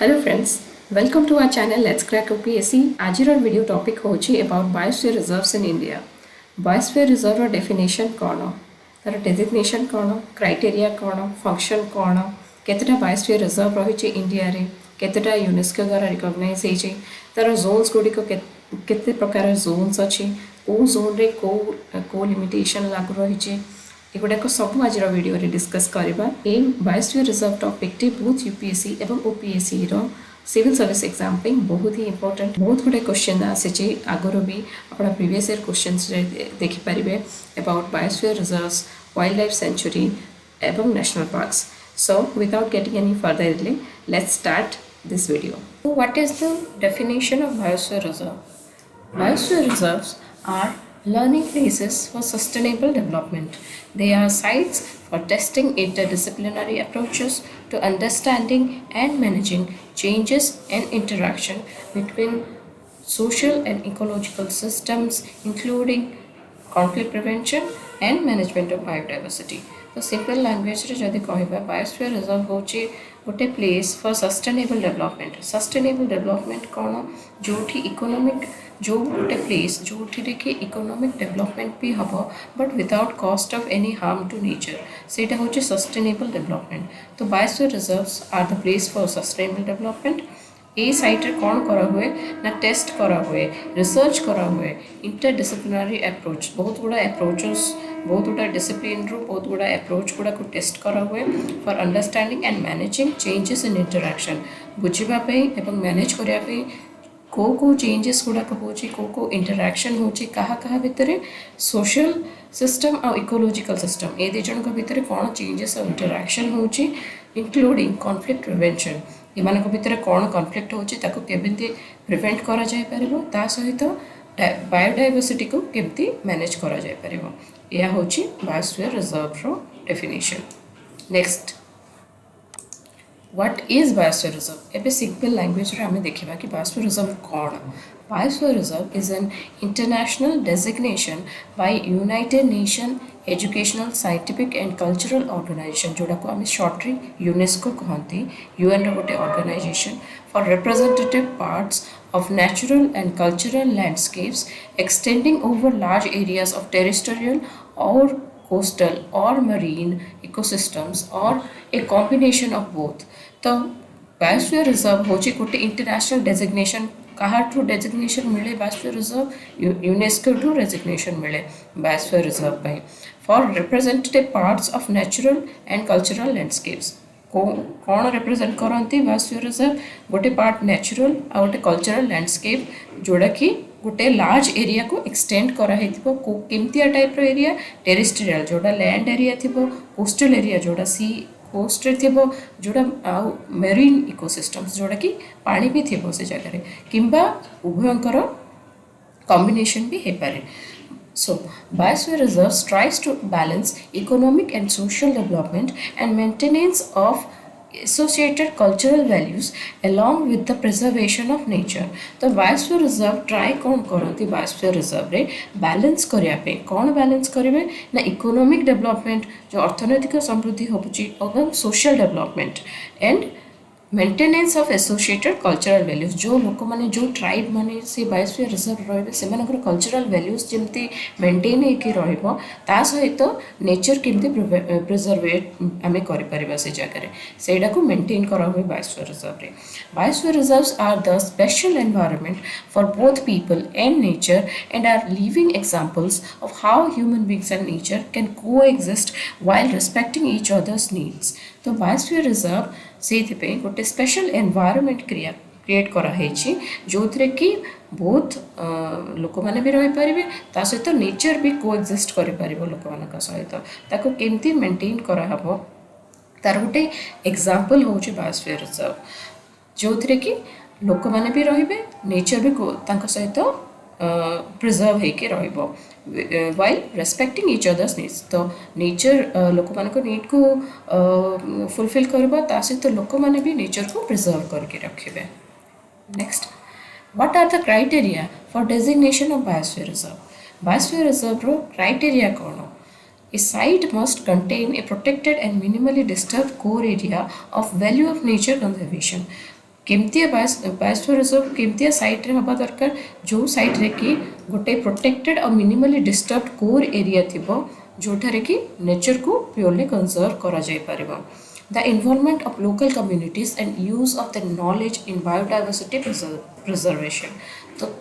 Hello friends, welcome to our channel Let's Crack OPSC. आज video topic होची about biosphere reserves in India. Biosphere reserve definition कौन, तार designation कौन, criteria कौन, function कौन, केतेटा biosphere reserve रही इंडिया रे, केतेटा यूनेस्को द्वारा रिकॉग्नाइज होइछि, तार जोन्स गुड़िक केते प्रकार जोन्स अच्छी, को जोन रे को लिमिटेशन लागू रही एगुड़ाक सब आज वीडियो रे डिस्कस करवा. ए बायोस्फीयर रिजर्व टॉपिक टी बहुत यूपीएससी एवं ओपीएससी रो सिविल सर्विस एग्जाम पे बहुत ही इंपोर्टेंट. बहुत गुड़े क्वेश्चन आसी आगुरी भी अपना प्रीवियस ईयर क्वेश्चन देखिपारे about biosphere reserves, wildlife sanctuary एवं national parks. So without getting any further delay, let's start this video. So what is the definition of biosphere reserve? Biosphere reserves are learning places for sustainable development. They are sites for testing interdisciplinary approaches to understanding and managing changes and interaction between social and ecological systems, including conflict prevention and management of biodiversity. तो simple language रे जदि कहबा biosphere reserve होची गोटे place for sustainable development. Sustainable development कौन, जोठी economic जो गोटे place जो कि इकोनॉमिक डेवलपमेंट भी हम but without cost of any harm to nature, सेटा होची सस्टेनेबल डेवलपमेंट. तो biosphere reserves are the place for sustainable development. ए साइट्रे कौन करा हुए ना टेस्ट करा हुए, रिसर्च करा हुए, इंटरडिसिप्लिनरी अप्रोच, बहुत गुड़ा अप्रोचेस, बहुत गुड़ा डिसिप्लिन रू बहुत गुड़ा अप्रोच गुड़ा को टेस्ट करा हुए for understanding and managing changes in interaction. बुझापी एवं मैनेज करने को चेंजेस गुड़ाक हो इंटरैक्शन होची कहा भितर सोशल सिस्टम और इकोलॉजिकल सिस्टम ए दिजन भितर कौन चेंजेस और इंटरैक्शन होची इंक्लूडिंग कॉन्फ्लिक्ट प्रिवेंशन. एमान भितर कौन कॉन्फ्लिक्ट होची ताको केमिति प्रिवेंट करा जाय परिबो, ता सहित बायोडाइवर्सिटी को केमिति मैनेज करा जाय परिबो. यह होची बायोस्फीयर रिजर्व रो definition. Next, what is biosphere reserve. एबे सिंपल लैंग्वेज रे हमें देखिबा कि बायोस्फीयर रिजर्व कौन. Biosphere Reserve is an international designation by United Nations Educational, Scientific and Cultural Organization, जोड़ा को आम शॉर्टरी यूनेस्को कहती. यूएन रो गोटे organization for representative parts of natural and cultural landscapes extending over large areas of terrestrial or coastal or marine ecosystems or a combination of both. तो biosphere reserve होची गोटे international designation. कहाँ ठू designation मिले biosphere reserve, UNESCO ठू designation मिले biosphere reserve पे for representative parts of natural and cultural landscapes. कौन रिप्रेजेंट करती बायोस्फीयर रिजर्व, गोटे पार्ट नेचुरल आ गोटे कल्चरल लैंडस्केप जोड़ा कि गोटे लार्ज एरिया को एक्सटेंड कराइथिबो. केमतिया टाइप रो एरिया, टेरेस्ट्रियल जोड़ा लैंड एरिया थिबो, कोस्टल एरिया जोड़ा सी कोस्ट रे थिबो, जोड़ा आउ मेरीन इकोसिस्टम्स जोड़ा कि पानी भी थिबो से जगह रे, किंबा उभयंकर कॉम्बिनेशन भी हे पारे. So, Biosphere Reserve strives to balance economic and social development and maintenance of associated cultural values along with the preservation of nature. तो Biosphere Reserve try कौन करती Biosphere Reserve रे बैलेंस करिया पे. कौन बैलेंस करेंगे ना इकोनॉमिक डेवलपमेंट जो अर्थनैतिक समृद्धि होची और social development and maintenance of associated cultural values. जो लोक मैंने जो ट्राइब मैंने से बायोस्फीयर रिजर्व रही से कल्चरल वैल्यूज जमती मेंटेन होता सहित नेचर केमती प्रिजर्वेट आम कर से जगह से मेंटेन करा हुए बायोस्फीयर रिजर्व रे. Biosphere reserves are the special environment for both people and nature and are living examples of how human beings and nature can coexist while respecting each others needs. तो biosphere reserve से गोटे special environment create कराई जो थे कि बहुत लोक मैंने भी रहीपर ता सहित नेचर भी कोएग्जिस्ट कर लोक मान सहित ताको केमती मेंटेन कराहब तार गोटे एग्जांपल हूँ बायोस्फीयर रिजर्व जो थे कि लोक मैंने भी रे नेचर भी सहित प्रिजर्व हो while respecting each others needs. तो नेचर लोक मान नीड को फुलफिल करवा सहित लोक मैंने भी नेचर को प्रिजर्व करके रखे. Next, what are the criteria for designation of biosphere reserve. Biosphere reserve रो क्राइटेरिया कौन. A site must contain a protected and minimally disturbed core area of value of nature conservation. केमती biosphere reserve केमती site रे हवा दरकार जो site रे कि गोटे प्रोटेक्टेड और मिनिमली डिस्टर्ब कोर एरिया थिबो जोठारे कि नेचर को प्योरली कंजर्व करा जाय परिबो the involvement of local communities and use of the knowledge in biodiversity preservation तो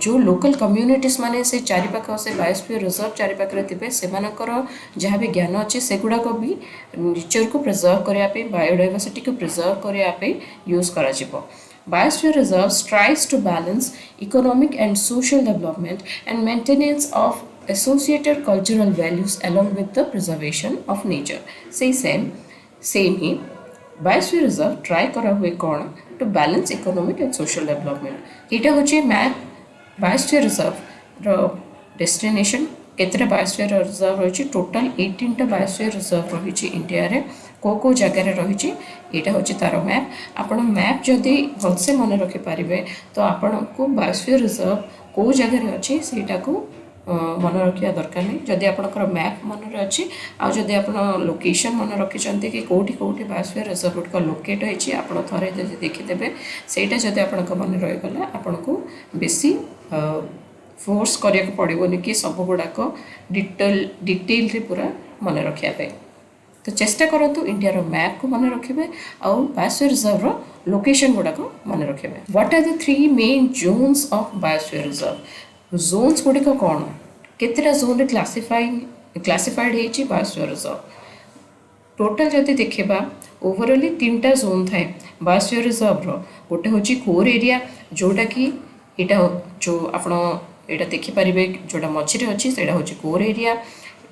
जो लोकल कम्युनिटीज माने से चारिपाख से बायोस्फीयर रिजर्व चारिपाखरे थे से जहाँ भी ज्ञान अच्छे से गुड़ाक भी नेचर को प्रिजर्व करने बायोडाइवर्सिटी को प्रिजर्व करने यूज कर Biosphere Reserve strives to balance economic and social development and maintenance of associated cultural values along with the preservation of nature. Say same he Biosphere Reserve try करा हुए कौन to balance economic and social development. इटा होचे map Biosphere Reserve रो destination केतरे biosphere reserve रही total 18टा biosphere reserve रही India रे को जगार रही यहाँ हूँ तार मैप आपण मैप जदि भलसे मन रखिपारे तो आपण को बायोस्फीयर रिजर्व कौ जगार अच्छी सेटा को मन रखा दरकार नहीं जदि आपंकर मैप मन अच्छी आदि आप लोकेशन मन रखिंट कि कौटी कौटी बायोस्फीयर रिजर्व गुड़िक लोकेट होती आप थे देखीदे सेटा जदि आप मन रहीगला आपन को बेसी फोर्स करिया को पड़ोनी कि सब गुड़ाक डिटेल रे पूरा मन रखापी तो चेष्टा करूँ इंडिया रो मैप को मन रखिए आउ बायोस्फीयर रिजर्व रो लोकेशन गुड़ाक मन रखिए what are the 3 main zones of biosphere reserve zones गुड़िक कौन केतटा जोन रे क्लासिफाइड होती बायोस्फीयर रिजर्व टोटल जदि देखा ओवरऑली 3टा जोन थाए बायोस्फीयर रिजर्व रो गोटे हूँ कोर एरिया जोटा कि यहाँ जो आप यहाँ देखिपारे जोटा मझे अच्छी से हूँ core area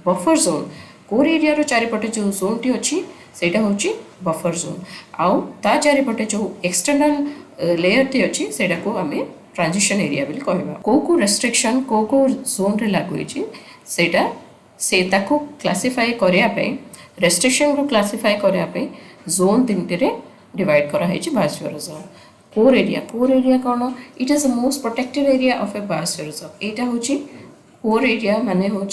buffer zone core area रो चारिपटे जो जोन टी अच्छी से हूँ बफर जोन आउ ता चारिपटे जो एक्सटर्नल लेयर टी अच्छी से आम ट्रांजिशन एरिया बोली कहवा को रेस्ट्रिक्शन को जोन रे लागू सेटा से ताको क्लासिफाई करने रेस्ट्रिक्शन को क्लासिफाई करने जोन 3 डिवाइड कराई बायोस्फीयर रिजर्व कोर एरिया कौन it is the most protected area of A biosphere reserve यहाँ हूँ कोर एरिया माने हूँ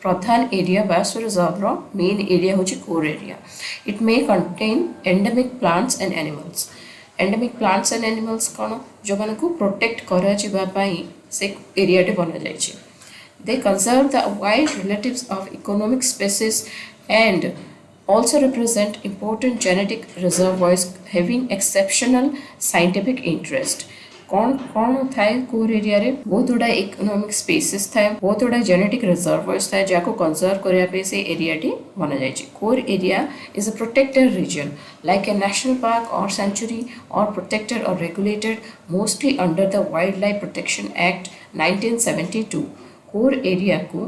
प्रधान एरिया बायोस्फीयर रिजर्व रो मेन एरिया हूँ core area it may contain endemic plants and animals कौन जो मान को प्रोटेक्ट करा से एरिया टे बना जाइए दे conserve the wild relatives of economic species and also represent important genetic reservoirs having exceptional scientific interest. कौन थाए कोर एरिया रे बहुत गुड़ा इकोनॉमिक स्पेसेस थाए बहुत गुड़ा जेनेटिक रिजर्वोइर्स थाए जाको कंजर्व करने से एरिया टी बना जाए core area is a protected region like a national park और सेंचुरी और प्रोटेक्टेड और regulated mostly under the wildlife protection act 1972 core area को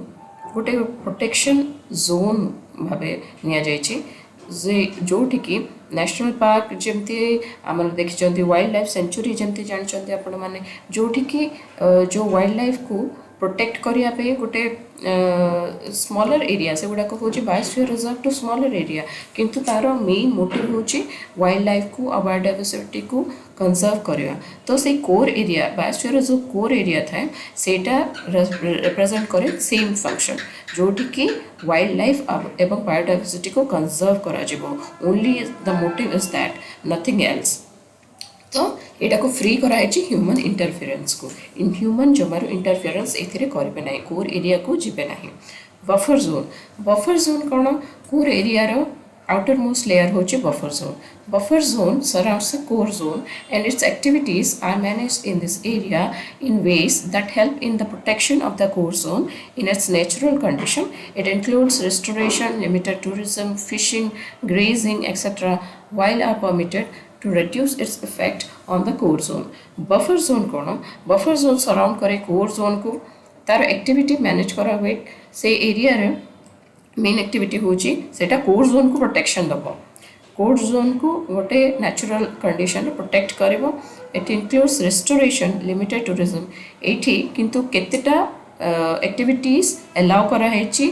गोटे प्रोटेक्शन जोन भाव नि जोटिकी नेशनल पार्क जमती आम देखी वाइल्ड लाइफ सेंचुरी जमती जानते आपण मैंने जोटिकी जो वाइल्ड लाइफ को प्रोटेक्ट करने गोटे स्मॉलर एरिया से गुड़ाक हूँ बायोस्फीयर रिजर्व टू स्मॉलर एरिया किंतु तार मेन मोटिव हूँ वाइल्ड लाइफ को और बायोडाइवर्सिटी को कंजर्व करवा तो से कोर एरिया बायोस्फीयर जो कोर एरिया थाए सेटा रिप्रेजेंट करे सेम फंक्शन जोटिकी वाइल्ड लाइफ एवं बायोडाइवर्सिटी को कंजर्व करा only the motive is that nothing else तो यहाँ को फ्री कराई ह्यूमन इंटरफेरेंस को इन ह्यूमन जमार इंटरफेरेंस ए करेंगे ना कोर एरिया को जीवे ना बफर जोन कौन कोर एरिया रो आउटर मोस्ट लेयर हूँ buffer zone surrounds the core zone and its activities are managed in this area in ways that help in the protection of the core zone in its natural condition it includes restoration limited tourism fishing grazing etcetera while are permitted to reduce its effect on the core zone. Buffer zone कौन buffer zone surround करे core zone को तार activity manage करा हुए से area रे main activity होची सेटा core zone को प्रोटेक्शन दबो core zone को गोटे नेचुरल कंडीशन प्रोटेक्ट करिवो it includes restoration limited tourism एठी किंतु केतेटा एक्टिविटीज अलाउ करा हेची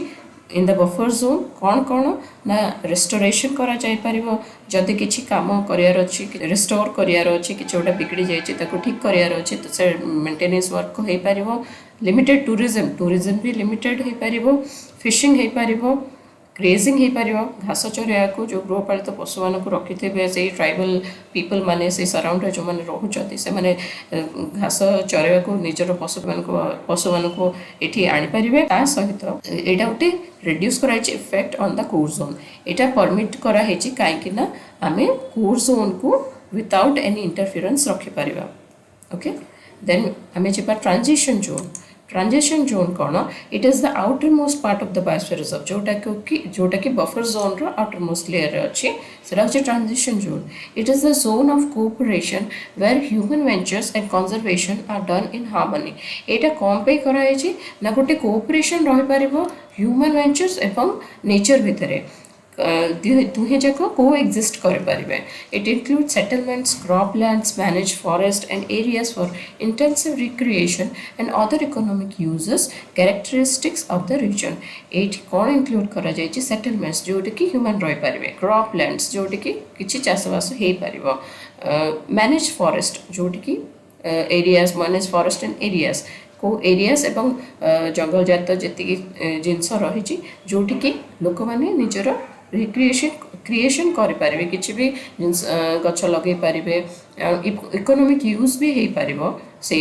इन द बफर जोन कौन ना रेस्टोरेशन करा जाय परिबो जदि किछि काम करियार अछि रिस्टोर करियार अछि कि छोटा बिगड़ी जाय ताको ठीक करियार अछि तो से मेंटेनेंस वर्क हो पारिबो लिमिटेड टूरिज्म भी लिमिटेड हो पारिबो फिशिंग हो पारिबो ग्रेजिंग हो पार घास चरिया को जो गृहपालित पशु मान रखि से ट्राइबल पीपल माने से सराउंड जो मैंने रोचे से मैंने घास चरिया को निजर पशु मान को ये आनीपारे ता सहित यहाँ गोटे रिड्यूस कराई effect on the core zone यहाँ परमिट कराई कहीं आम कोर जोन को विदाउट एनी इंटरफेरेंस रखिपर ओके देन आम जा ट्रांजिशन जोन कौन it is the outermost part of the biosphere reserve जोटा कि बफर जोन रो आउटर मोस्ट लेयर अच्छे से transition zone it is the zone of cooperation where human ventures and conservation are done in harmony यहाँ कौन पे कराई ना गोटे कोऑपरेशन रही पार ह्यूमन वेंचर्स एवं नेचर भितर दुहे जाक को एक्जिस्ट करें it include settlements croplands manage forest and areas for intensive recreation and other economic uses characteristics of the region ये कौन इंक्लूड करा जायछि सेटलमेंट्स जोटा कि ह्यूमन रही पारे क्रॉपलैंड्स जोटा कि किछि चाषबास हो पार मैनेज फॉरेस्ट जोटा कि areas manage forest and areas को एरियाज एवं जंगल जात जी जिनस रही जोटि कि लोक मैंने निजर क्रिएशन करें किसी भी गछ लगे पारे इकोनॉमिक यूज भी हो पार से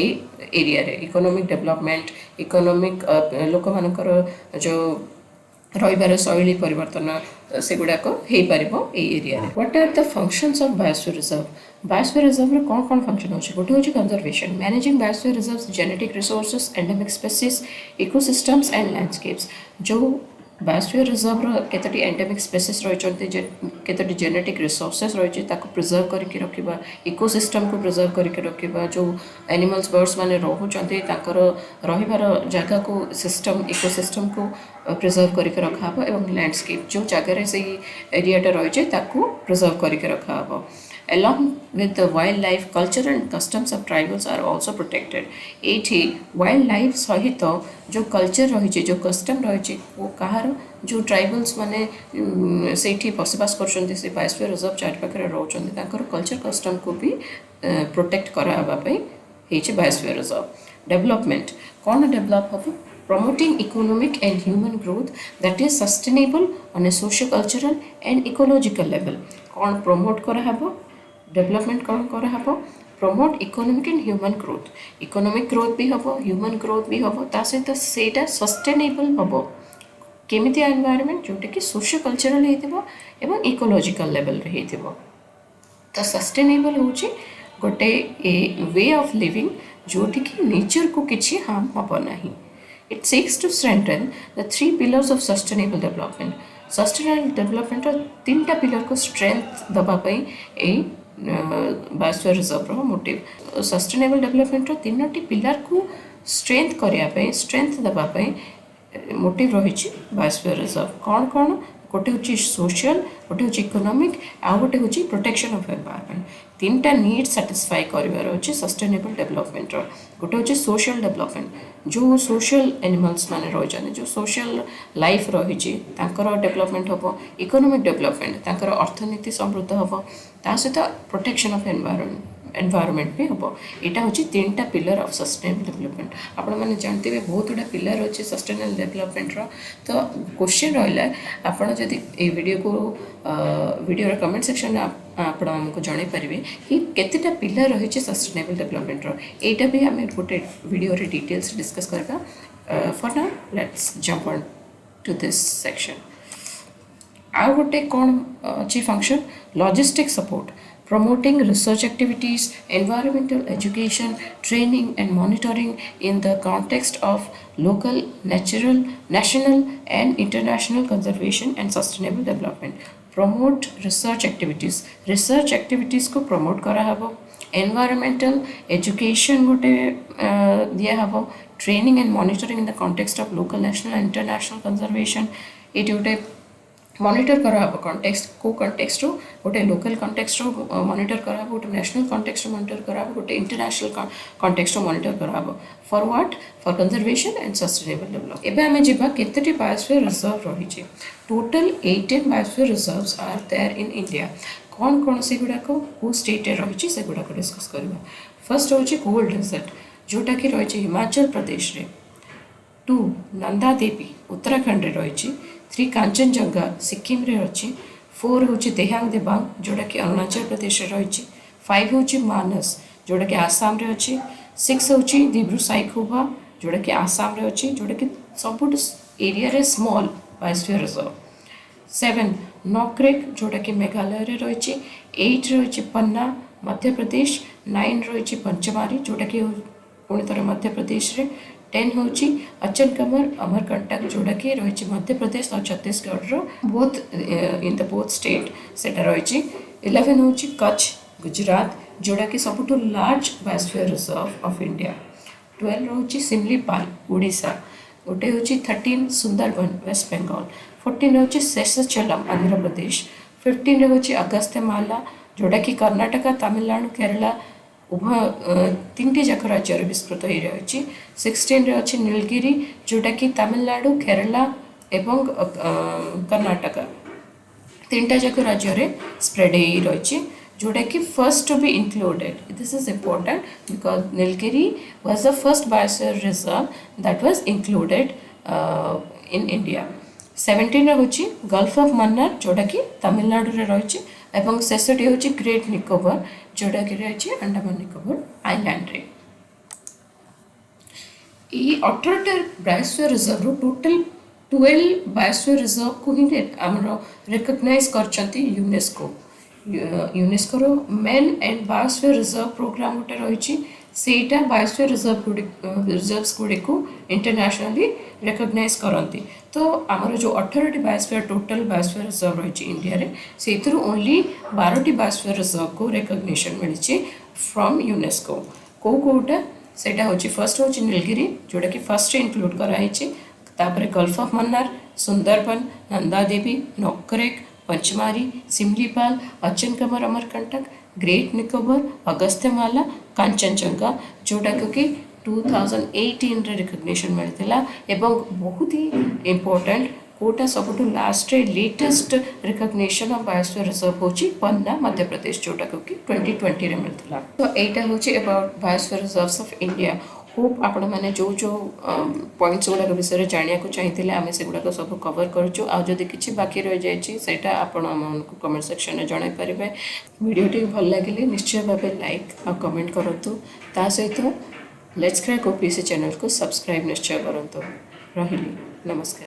एरिया रे इकोनॉमिक डेवलपमेंट इकोनॉमिक लोक मानकर जो रही शैली परिवर्तन से गुड़ाक हो पार area what are the functions of biosphere reserve रे कौन कौन फंक्शन होची गोटे होची conservation managing biosphere reserves genetic resources endemic species ecosystems and landscapes जो बायोस्फीयर रिजर्व केतोटी एंडेमिक स्पीसीज रही केतोटी जेनेटिक रिसोर्सेस रही प्रिजर्व करके रखा इकोसिस्टम को प्रिजर्व करके रखा जो एनिमल्स बर्ड्स माने रोचते रहिबार जगह को सिस्टम इकोसिस्टम को प्रिजर्व करके रखा एवं लैंडस्केप जो जगह से एरियाटा रही प्रिजर्व करके रखा along with the wildlife culture and customs of tribals are also protected एठी wildlife सहित जो कल्चर रही जो कस्टम रही वो कहार जो ट्राइबल्स माने से बसवास कर बायोस्फीयर रिजर्व चारिपाखे रोचते कल्चर कस्टम को भी प्रोटेक्ट करावाई बायोस्फीयर रिजर्व डेवलपमेंट कौन डेवलप हम promoting economic and human growth that is sustainable on a socio-cultural and ecological level कौन promote कराहब डेवलपमेंट कौन कराहब promote economic and human growth economic growth भी हम ह्यूमन ग्रोथ भी हम ता सहित सेटा सस्टेनेबल हम केमिति एनवायरनमेंट जोटा कि सोशियो कल्चरल होइथिबो एवं इकोलॉजिकल लेवल रे होइथिबो तो सस्टेनेबल होची गोटे वे ऑफ लिविंग जोटी कि नेचर को किछि हार्म हबो नाही it seeks to strengthen the three pillars of sustainable development sustainable development तीनटा पिलर को स्ट्रेंथ दबा पई ए biosphere reserve motive sustainable development तीनोटी पिलर को स्ट्रेंथ करने स्ट्रेंथ देवाई मोटिव रही बायोस्फीयर रिजर्व कौन कौन गोटे हूँ सोशल गोटे हूँ इकोनॉमिक आउ गोटे हूँ प्रोटेक्शन ऑफ एनवायरनमेंट तीन टा नीड सैटिस्फाई कर अच्छे सस्टेनेबल डेवलपमेंट गोटे हूँ सोशल डेवलपमेंट जो सोशल एनिमल्स माने रही जो सोशल लाइफ रही डेवलपमेंट हम इकोनॉमिक डेवलपमेंट अर्थनीति समृद्ध हम ता सहित प्रोटेक्शन ऑफ एनवायरनमेंट भी हम यहाँ हूँ तीन टा पिलर ऑफ सस्टेनेबल डेवलपमेंट आपण मैंने जानते हैं बहुत गुड़ा पिलर अच्छे सस्टेनेबल डेवलपमेंट तो क्वेश्चन रहा आपड़ जदि वीडियो को वीडियो कमेंट सेक्शन आप आमको जन पारे कि केतेटा पिलर रही सस्टेनेबल डेवलपमेंट यहाँ भी आम गोटे वीडियो रे डिटेल्स डिस्कस करवा for now let's jump on to this section आउ गोटे कौन अच्छी function logistic support promoting research activities, environmental education, training and monitoring in the context of local, natural, national and international conservation and sustainable development. Promote research activities को promote करा हबो environmental education गोटे दिया हबो training and monitoring in the context of local, national and international conservation ये गोटे monitor कराहब context को कॉन्टेक्स्ट गोटे लोकल कॉन्टेक्स्ट मॉनिटर कराहब गोटे नेशनल कॉन्टेक्स्ट मॉनिटर कराहब गोटे इंटरनेशनल कॉन्टेक्स्ट मॉनिटर कराहब for what for conservation and sustainable development एबे हमें जिबा केतेटी बायोस्फीयर रिजर्व रही total 18 biosphere reserves are there in India कौन कौन से गुड़ा को स्टेट रही से गुड़ा डिस्कस करबा फर्स्ट होची गोल्ड डेजर्ट जोटा कि रही हिमाचल प्रदेश रे 2 नंदा देवी उत्तराखंड रे रही थ्री कांचनजंगा सिक्किम रे अच्छी, फोर हूँ देहांग देबांग जोटा कि अरुणाचल प्रदेश रही, फाइव हूँ मानस जोटा कि आसाम रे अच्छी, सिक्स हूँ दिब्रु साइखोवा जोटा कि आसाम रे अच्छी जोटा कि सब एरिया रे स्मॉल बायोस्फीयर रिजर्व, सेवेन नॉक्रेक जोटा कि मेघालय रे रही, एट रही पन्ना मध्य प्रदेश, नाइन रही पंचमारी जोटा कि पुणी थर मध्य प्रदेश रे, टेन हूँ अचल कमर अमरकंटक जोटा कि रही मध्य प्रदेश और Chhattisgarh both in the both state से रही, इलेवेन हूँ कच्छ गुजरात जोटा कि सबुठ large biosphere reserve of India, 12 रही सिमलीपाल उड़ीसा, गोटे हूँ 13 सुंदरबन वेस्ट बेंगल, 14 हूँ शेषाचलम आंध्र प्रदेश, 15 हूँ अगस्त्यमाला जोटा कि कर्नाटक तमिलनाडु केरला उभय तीन जाक राज्य विस्तृत हो रही, 16 अच्छी नीलगिरी जोटा कि तमिलनाडु केरला एवं कर्नाटक तीन जाक राज्य स्प्रेड हो रही, जोटा कि first to be included, this is important because Nilgiri was the first biosphere reserve that was included in India. 17 हूँ गल्फ ऑफ मन्नार जोटा कि तमिलनाडु रे रही, एवं शेषटी हूँ ग्रेट निकोबर जोटा कि रही अंडमान निकोबर आइलैंड रे। ये 18टा biosphere reserve total 12 biosphere reserve को ही आमर रिकग्नाइज करछंती यूनेस्को। यूनेस्कोर man and biosphere reserve programme गोटे रही, सेटा बायोस्फीयर रिजर्व्स गुड़ी को इंटरनेशनली रिकग्नाइज करती। तो आमर जो 18टी बायोस्फीयर टोटल बायोस्फीयर रिजर्व रही इंडिया रे से ओनली 12टी बायोस्फीयर रिजर्व को रिकग्निशन मिली फ्रॉम यूनेस्को। कोटा सेटा हूँ फर्स्ट हूँ नीलगिरी जोटा कि फर्स्ट इंक्लूड कराई, तापर gulf of Mannar, Sundarban, Nandadevi, Nokrek, Pachmarhi, Similipal, Achanakmar Amarkantak, great Nicobar, Agasthyamala, Kanchenjunga जोटा कि 2018 रे रिकग्निशन मिलता एवं बहुत ही इम्पोर्टेंट कोटा सबुठ last latest recognition of biosphere reserve होची पन्ना मध्य प्रदेश जोटा कि 2020 रे मिलता। तो एटा होची about biosphere reserves of India. Hope आपण मैंने जो जो पॉइंट्स गुड़ाक विषय जाना चाहिए आम से गुड़ाक सब कवर करुचु। आ जदि किसी बाकी रही जाए आपण आमको कमेंट सेक्शन में जन पारे। वीडियोटी भल लगे निश्चय भाव लाइक और कमेंट करूँ, ता सहित लेट्स क्रैक ओपीसी चैनल को सब्सक्राइब निश्चय करूँ। रही नमस्कार।